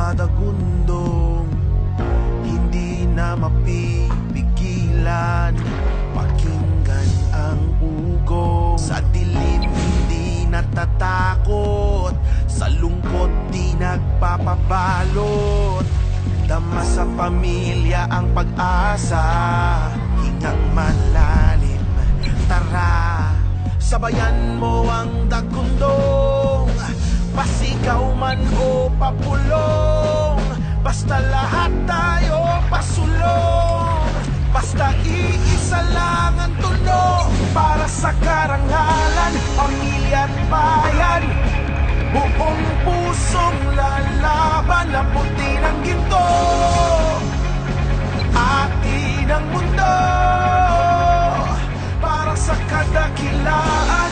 dumadagundong, hindi na mapipigilan. Pakinggan ang ugong, sa dilim hindi natatakot, sa lungkot di nagpapabalot. Dama sa pamilya ang pag-asa, hingang malalim. Tara, sabayan mo ang dagundong, pasigaw man o papulong, basta lahat tayo pasulong. Basta iisa lang ang tunog, para sa karangalan, pamilya at bayan. Buong pusong lalaban, abutin ang ginto, atin ang mundo. Para sa kadakilaan,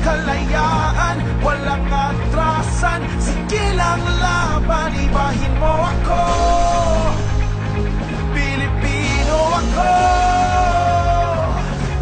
kalayaan, walang atrasan. Sige lang laban, ibahin mo ako, Pilipino ako,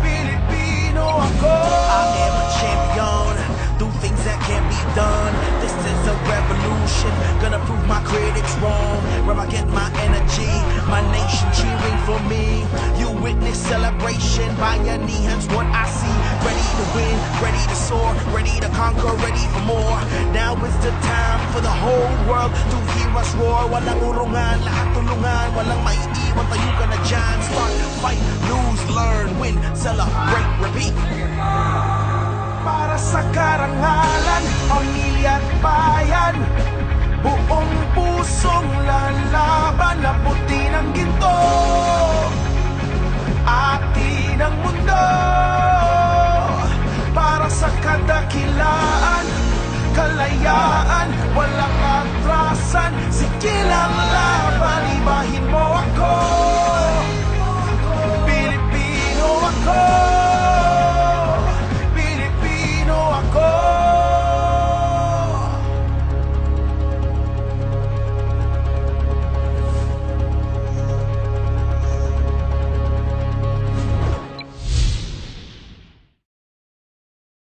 Pilipino ako. I am a champion, do things that can't be done. This is a revolution, gonna prove my critics wrong. Where I get my energy, my nation cheering for me. You witness celebration, by your knee, hence what I see. Ready to win, ready to soar, ready to conquer, ready for more. Now is the time for the whole world to hear us roar. Walang urungan, lahat tulungan, walang maiiwan, tayo ka na dyan. Start, fight, lose, learn, win, celebrate, repeat. Para sa karangalan, pamilya at bayan, buong pusong lalaban, abutin ang ginto, atin ang mundo. Para sa kadakilaan, kalayaan, walang atrasan. Sige lang laban, iba